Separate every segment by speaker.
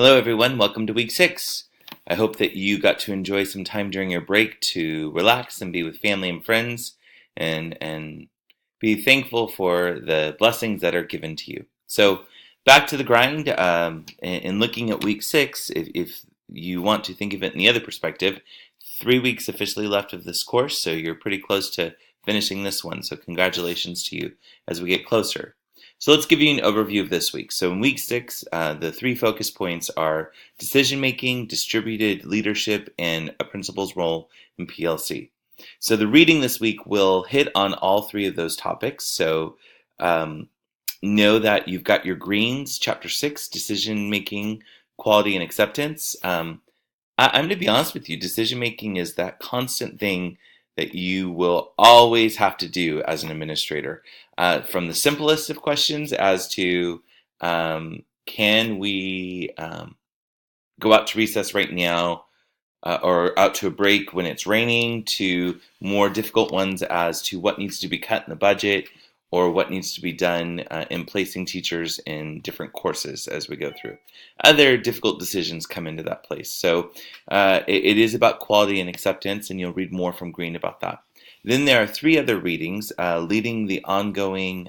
Speaker 1: Hello, everyone. Welcome to week 6. I hope that you got to enjoy some time during your break to relax and be with family and friends and be thankful for the blessings that are given to you. So, back to the grind. In looking at week 6, if you want to think of it in the other perspective, 3 weeks officially left of this course, so you're pretty close to finishing this one. So, congratulations to you as we get closer. So let's give you an overview of this week. So in week 6, the 3 focus points are decision making, distributed leadership, and a principal's role in PLC. So the reading this week will hit on all 3 of those topics. So know that you've got your greens, chapter 6, decision making, quality, and acceptance. I'm going to be honest with you, decision making is that constant thing that you will always have to do as an administrator. From the simplest of questions as to can we go out to recess right now or out to a break when it's raining, to more difficult ones as to what needs to be cut in the budget or what needs to be done in placing teachers in different courses as we go through. Other difficult decisions come into that place. So it is about quality and acceptance, and you'll read more from Green about that. Then there are 3 other readings, leading the ongoing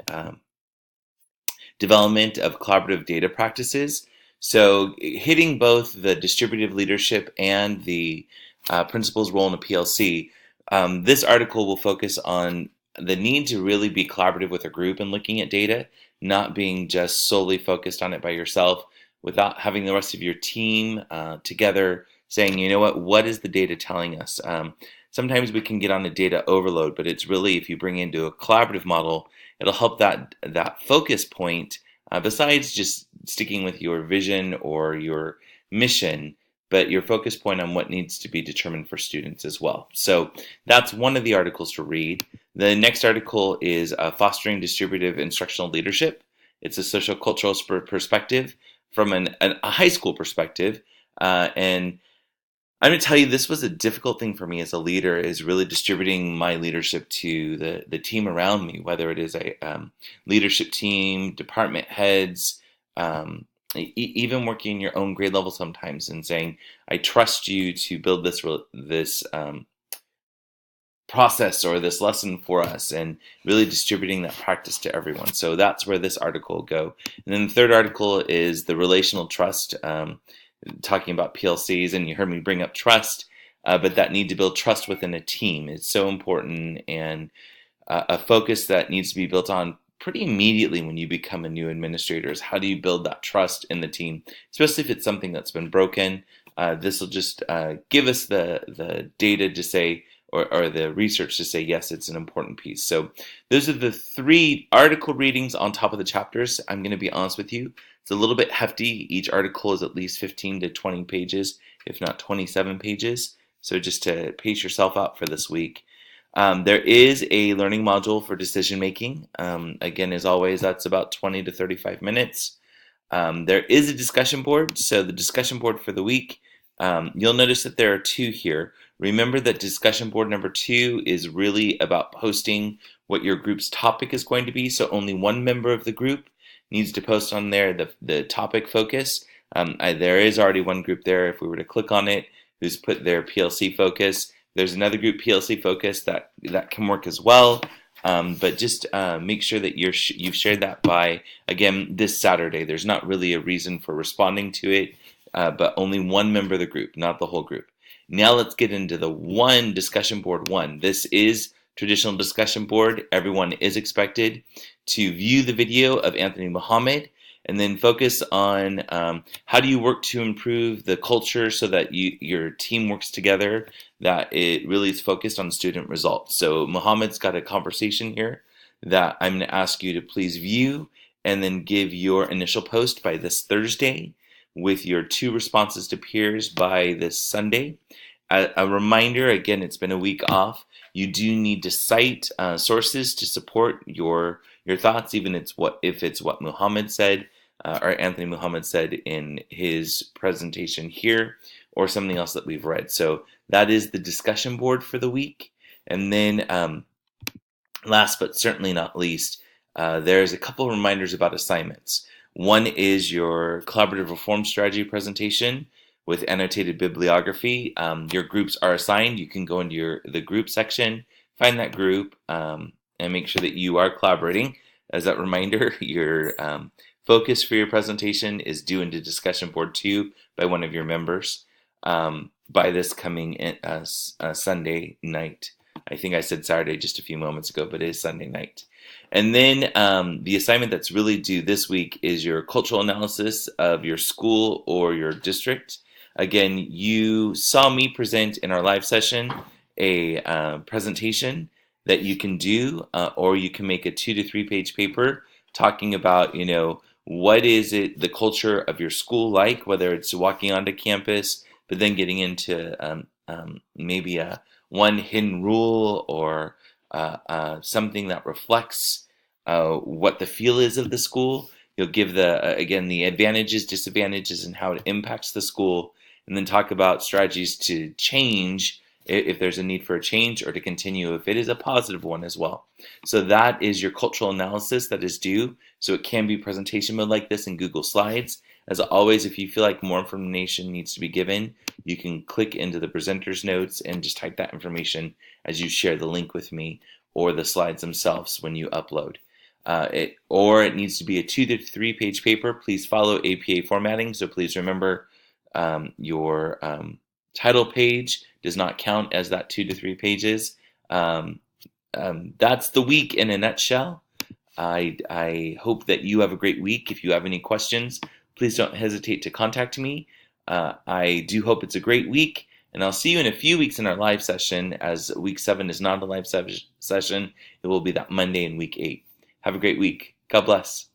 Speaker 1: development of collaborative data practices. So hitting both the distributive leadership and the principal's role in a PLC, this article will focus on the need to really be collaborative with a group and looking at data, not being just solely focused on it by yourself, without having the rest of your team together saying, you know what is the data telling us? Sometimes we can get on a data overload, but it's really, if you bring into a collaborative model, it'll help that focus point, besides just sticking with your vision or your mission, but your focus point on what needs to be determined for students as well. So that's one of the articles to read. The next article is Fostering Distributive Instructional Leadership. It's a social cultural perspective from a high school perspective. And I'm going to tell you, this was a difficult thing for me as a leader, is really distributing my leadership to the team around me, whether it is a leadership team, department heads, even working in your own grade level sometimes and saying, I trust you to build this process or this lesson for us, and really distributing that practice to everyone. So that's where this article will go. And then the third article is the relational trust, talking about PLCs, and you heard me bring up trust, but that need to build trust within a team is so important, and a focus that needs to be built on pretty immediately when you become a new administrator is how do you build that trust in the team, especially if it's something that's been broken. This will just give us the data to say, or the research to say, yes, it's an important piece. So those are the 3 article readings on top of the chapters. I'm going to be honest with you, it's a little bit hefty. Each article is at least 15 to 20 pages, if not 27 pages. So just to pace yourself out for this week. There is a learning module for decision making. Again, as always, that's about 20 to 35 minutes. There is a discussion board. So the discussion board for the week, you'll notice that there are 2 here. Remember that discussion board number 2 is really about posting what your group's topic is going to be. So only one member of the group needs to post on there the topic focus. There is already one group there, if we were to click on it, who's put their PLC focus. There's another group, PLC focus, that can work as well. But just make sure that you've shared that by, again, this Saturday. There's not really a reason for responding to it, but only one member of the group, not the whole group. Now let's get into the one discussion board 1. This is traditional discussion board. Everyone is expected to view the video of Anthony Muhammad and then focus on how do you work to improve the culture so that your team works together, that it really is focused on student results. So Muhammad's got a conversation here that I'm going to ask you to please view and then give your initial post by this Thursday, with your 2 responses to peers by this Sunday. A reminder, again, it's been a week off. You do need to cite sources to support your thoughts, even if it's what Muhammad said, or Anthony Muhammad said in his presentation here, or something else that we've read. So that is the discussion board for the week. And then last but certainly not least, there's a couple of reminders about assignments. One is your collaborative reform strategy presentation with annotated bibliography. Your groups are assigned. You can go into the group section, find that group, and make sure that you are collaborating. As that reminder, your focus for your presentation is due into discussion board 2 by one of your members by this coming Sunday night. I think I said Saturday just a few moments ago, but it is Sunday night. And then the assignment that's really due this week is your cultural analysis of your school or your district. Again, you saw me present in our live session a presentation that you can do, or you can make a 2 to 3 page paper talking about, what is it, the culture of your school like, whether it's walking onto campus, but then getting into maybe one hidden rule or something that reflects what the feel is of the school. You'll give again, the advantages, disadvantages, and how it impacts the school, and then talk about strategies to change if there's a need for a change, or to continue if it is a positive one as well. So that is your cultural analysis that is due. So it can be presentation mode like this in Google Slides. As always, if you feel like more information needs to be given, you can click into the presenter's notes and just type that information as you share the link with me, or the slides themselves when you upload. It needs to be a 2 to 3 page paper. Please follow APA formatting. So please remember your title page does not count as that 2 to 3 pages. That's the week in a nutshell. I hope that you have a great week. If you have any questions, please don't hesitate to contact me. I do hope it's a great week, and I'll see you in a few weeks in our live session, as week 7 is not a live session. It will be that Monday in week 8. Have a great week. God bless.